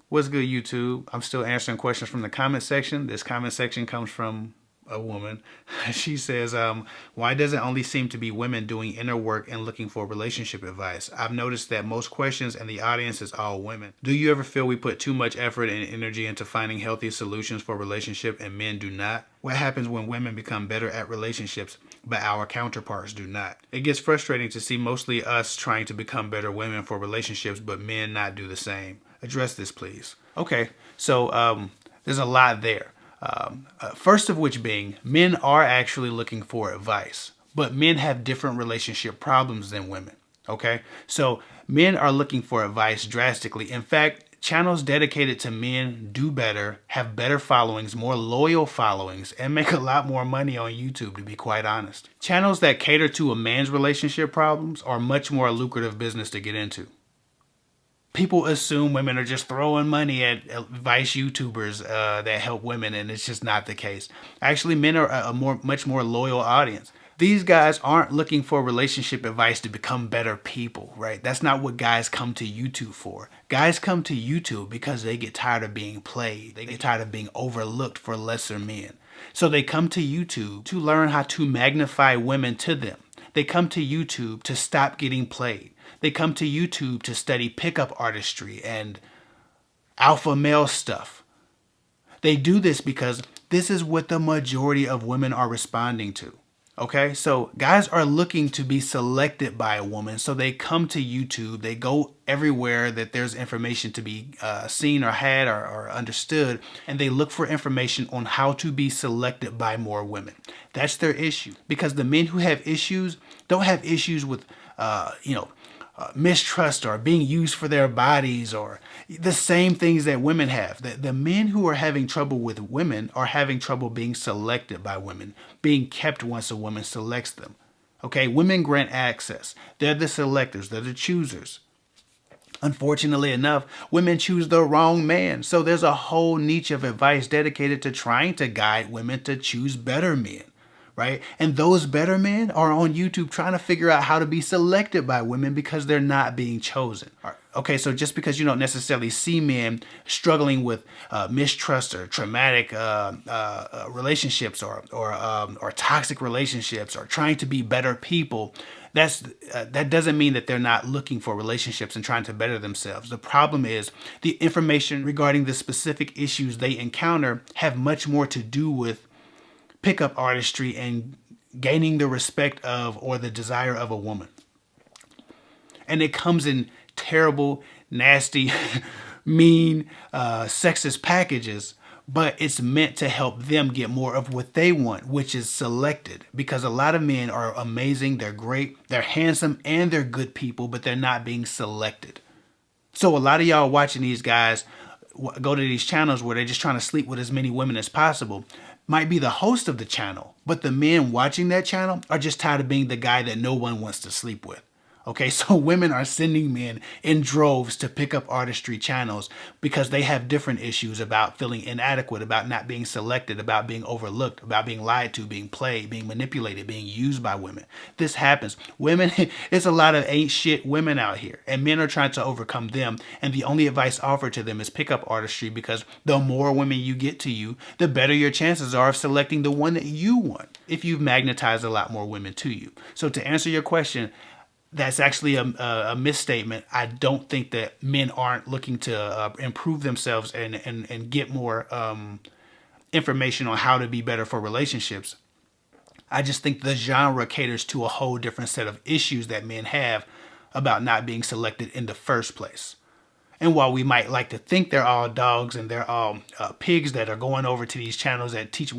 What's good, YouTube? I'm still answering questions from the comment section. This comment section comes from a woman. She says, why does it only seem to be women doing inner work and looking for relationship advice? I've noticed that most questions in the audience is all women. Do you ever feel we put too much effort and energy into finding healthy solutions for relationship and men do not? What happens when women become better at relationships but our counterparts do not? It gets frustrating to see mostly us trying to become better women for relationships but men not do the same. Address this, please. Okay, so there's a lot there. First of which being, men are actually looking for advice, but men have different relationship problems than women. Okay, so men are looking for advice drastically. In fact, channels dedicated to men do better, have better followings, more loyal followings, and make a lot more money on YouTube, to be quite honest. Channels that cater to a man's relationship problems are much more lucrative business to get into. People assume women are just throwing money at advice YouTubers that help women, and it's just not the case. Actually, men are a much more loyal audience. These guys aren't looking for relationship advice to become better people, right? That's not what guys come to YouTube for. Guys come to YouTube because they get tired of being played. They get tired of being overlooked for lesser men. So they come to YouTube to learn how to magnify women to them. They come to YouTube to stop getting played. They come to YouTube to study pickup artistry and alpha male stuff. They do this because this is what the majority of women are responding to. Okay, so guys are looking to be selected by a woman, so they come to YouTube, they go everywhere that there's information to be seen or had or understood, and they look for information on how to be selected by more women. That's their issue, because the men who have issues don't have issues with, mistrust or being used for their bodies or the same things that women have. The men who are having trouble with women are having trouble being selected by women, being kept once a woman selects them. Okay, women grant access. They're the selectors, they're the choosers. Unfortunately enough, women choose the wrong man. So there's a whole niche of advice dedicated to trying to guide women to choose better men. Right? And those better men are on YouTube trying to figure out how to be selected by women because they're not being chosen. Okay, so just because you don't necessarily see men struggling with mistrust or traumatic relationships or toxic relationships or trying to be better people, that doesn't mean that they're not looking for relationships and trying to better themselves. The problem is the information regarding the specific issues they encounter have much more to do with pickup artistry and gaining the respect of or the desire of a woman. And it comes in terrible, nasty, mean, sexist packages, but it's meant to help them get more of what they want, which is selected. Because a lot of men are amazing, they're great, they're handsome, and they're good people, but they're not being selected. So a lot of y'all watching these guys go to these channels where they're just trying to sleep with as many women as possible might be the host of the channel, but the men watching that channel are just tired of being the guy that no one wants to sleep with. Okay, so women are sending men in droves to pick up artistry channels because they have different issues about feeling inadequate, about not being selected, about being overlooked, about being lied to, being played, being manipulated, being used by women. This happens. Women, it's a lot of ain't shit women out here, and men are trying to overcome them, and the only advice offered to them is pick up artistry because the more women you get to you, the better your chances are of selecting the one that you want if you've magnetized a lot more women to you. So to answer your question, that's actually a misstatement. I don't think that men aren't looking to improve themselves and get more information on how to be better for relationships. I just think the genre caters to a whole different set of issues that men have about not being selected in the first place. And while we might like to think they're all dogs and they're all pigs that are going over to these channels that teach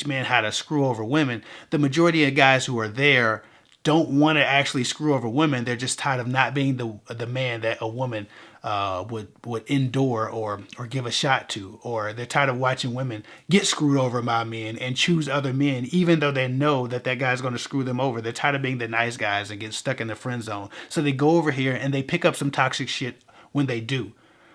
men how to screw over women, the majority of guys who are there don't want to actually screw over women. They're just tired of not being the man that a woman would endure or give a shot to, or they're tired of watching women get screwed over by men and choose other men, even though they know that guy's going to screw them over. They're tired of being the nice guys and get stuck in the friend zone. So they go over here and they pick up some toxic shit when they do.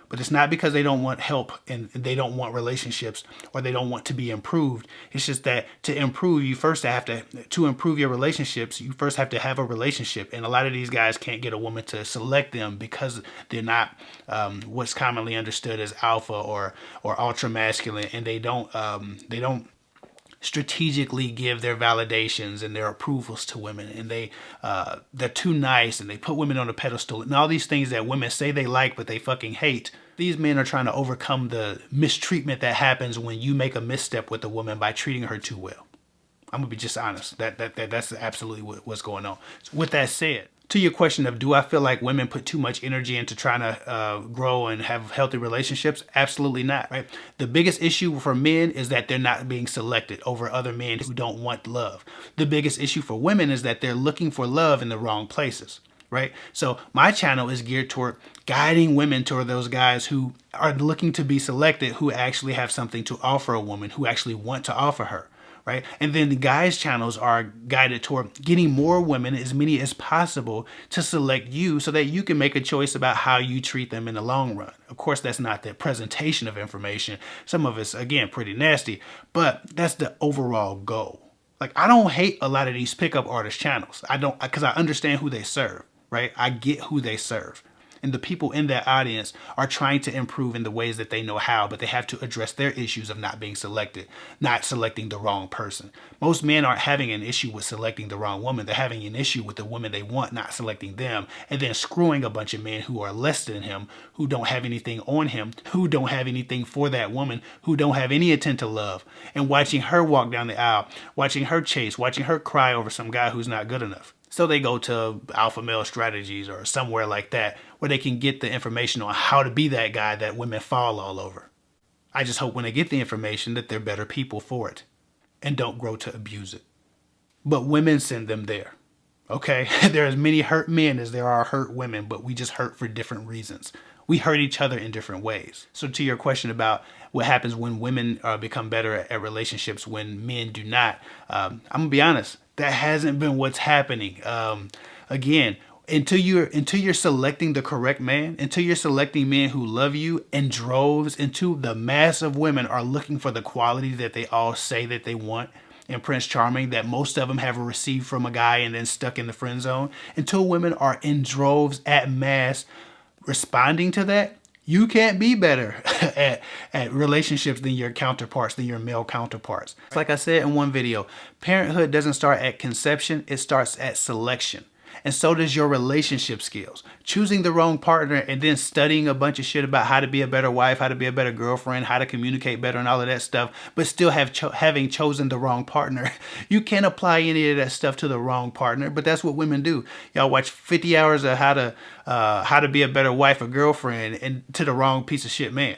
But it's not because they don't want help and they don't want relationships or they don't want to be improved. It's just that to improve, you first have to improve your relationships, you first have to have a relationship. And a lot of these guys can't get a woman to select them because they're not what's commonly understood as alpha or ultra masculine, and they don't strategically give their validations and their approvals to women, and they're too nice, and they put women on a pedestal and all these things that women say they like but they fucking hate. These men are trying to overcome the mistreatment that happens when you make a misstep with a woman by treating her too well. I'm gonna be just honest. That's absolutely what's going on. So with that said, to your question of do I feel like women put too much energy into trying to grow and have healthy relationships? Absolutely not, right? The biggest issue for men is that they're not being selected over other men who don't want love. The biggest issue for women is that they're looking for love in the wrong places, right? So my channel is geared toward guiding women toward those guys who are looking to be selected, who actually have something to offer a woman, who actually want to offer her. Right? And then the guys' channels are guided toward getting more women, as many as possible, to select you so that you can make a choice about how you treat them in the long run. Of course, that's not the presentation of information. Some of it's, again, pretty nasty, but that's the overall goal. Like, I don't hate a lot of these pickup artist channels. I don't, because I understand who they serve, right? I get who they serve. And the people in that audience are trying to improve in the ways that they know how, but they have to address their issues of not being selected, not selecting the wrong person. Most men aren't having an issue with selecting the wrong woman. They're having an issue with the woman they want not selecting them, and then screwing a bunch of men who are less than him, who don't have anything on him, who don't have anything for that woman, who don't have any intent to love, and watching her walk down the aisle, watching her chase, watching her cry over some guy who's not good enough. So they go to Alpha Male Strategies or somewhere like that where they can get the information on how to be that guy that women fall all over. I just hope when they get the information that they're better people for it and don't grow to abuse it. But women send them there. Okay? There are as many hurt men as there are hurt women, but we just hurt for different reasons. We hurt each other in different ways. So to your question about what happens when women become better at relationships when men do not, I'm going to be honest. That hasn't been what's happening. Again, until you're selecting the correct man, until you're selecting men who love you in droves, until the mass of women are looking for the quality that they all say that they want in Prince Charming, that most of them have received from a guy and then stuck in the friend zone, until women are in droves at mass responding to that, you can't be better at relationships than your counterparts, than your male counterparts. Like I said in one video, parenthood doesn't start at conception, it starts at selection. And so does your relationship skills. Choosing the wrong partner and then studying a bunch of shit about how to be a better wife, how to be a better girlfriend, how to communicate better and all of that stuff, but still having chosen the wrong partner. You can't apply any of that stuff to the wrong partner, but that's what women do. Y'all watch 50 hours of how to be a better wife or girlfriend and to the wrong piece of shit man.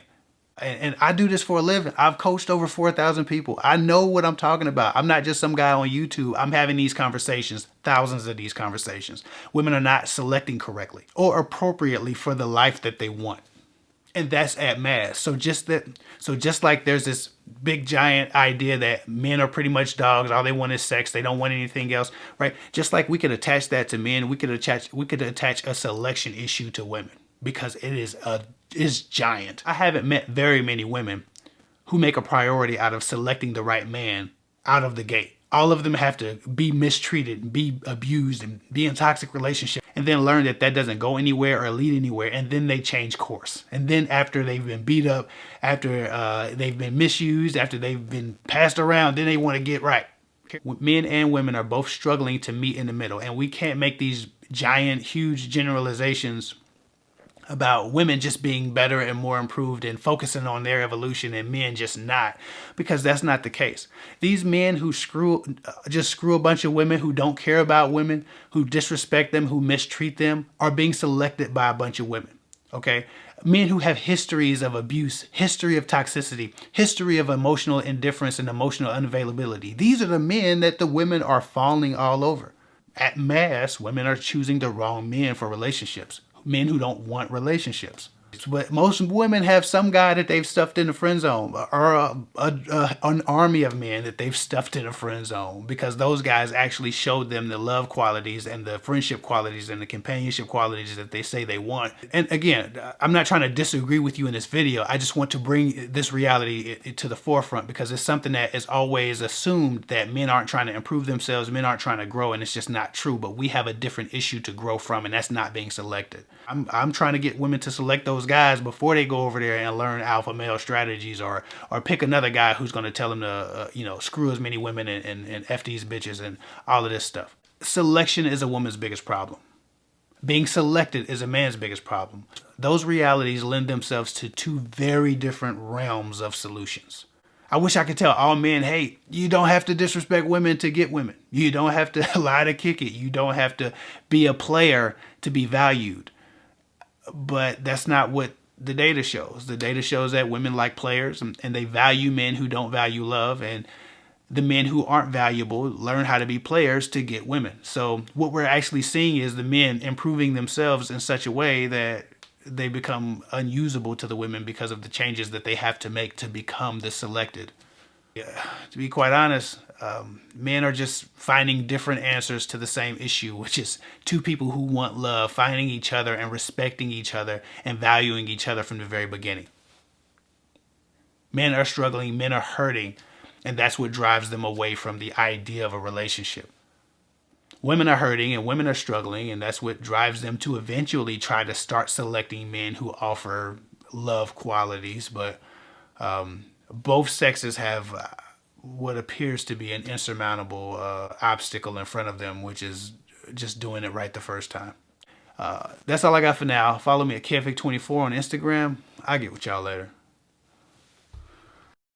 And I do this for a living. I've coached over 4,000 people. I know what I'm talking about. I'm not just some guy on YouTube. I'm having these conversations, thousands of these conversations. Women are not selecting correctly or appropriately for the life that they want. And that's at mass. So just like there's this big giant idea that men are pretty much dogs, all they want is sex, they don't want anything else, right? Just like we could attach that to men, we could attach a selection issue to women because it is giant. I haven't met very many women who make a priority out of selecting the right man out of the gate. All of them have to be mistreated, be abused, and be in toxic relationships, and then learn that doesn't go anywhere or lead anywhere, and then they change course. And then after they've been beat up, after they've been misused, after they've been passed around, then they want to get right. Men and women are both struggling to meet in the middle, and we can't make these giant, huge generalizations about women just being better and more improved and focusing on their evolution and men just not, because that's not the case. These men who screw a bunch of women, who don't care about women, who disrespect them, who mistreat them, are being selected by a bunch of women, okay? Men who have histories of abuse, history of toxicity, history of emotional indifference and emotional unavailability. These are the men that the women are falling all over. At mass, women are choosing the wrong men for relationships. Men who don't want relationships. But most women have some guy that they've stuffed in the friend zone, or an army of men that they've stuffed in a friend zone, because those guys actually showed them the love qualities and the friendship qualities and the companionship qualities that they say they want. And again, I'm not trying to disagree with you in this video. I just want to bring this reality to the forefront, because it's something that is always assumed, that men aren't trying to improve themselves, men aren't trying to grow, and it's just not true. But we have a different issue to grow from, and that's not being selected. I'm trying to get women to select those guys before they go over there and learn alpha male strategies, or pick another guy who's going to tell them to screw as many women and f these bitches and all of this stuff. Selection is a woman's biggest problem. Being selected is a man's biggest problem. Those realities lend themselves to two very different realms of solutions. I wish I could tell all men, hey, you don't have to disrespect women to get women. You don't have to lie to kick it. You don't have to be a player to be valued. But that's not what the data shows. The data shows that women like players, and they value men who don't value love, and the men who aren't valuable learn how to be players to get women. So what we're actually seeing is the men improving themselves in such a way that they become unusable to the women because of the changes that they have to make to become the selected. Yeah, to be quite honest, men are just finding different answers to the same issue, which is two people who want love, finding each other and respecting each other and valuing each other from the very beginning. Men are struggling, men are hurting, and that's what drives them away from the idea of a relationship. Women are hurting and women are struggling, and that's what drives them to eventually try to start selecting men who offer love qualities. But both sexes have what appears to be an insurmountable obstacle in front of them, which is just doing it right the first time. That's all I got for now. Follow me at Kev Hick 24 on Instagram. I'll get with y'all later.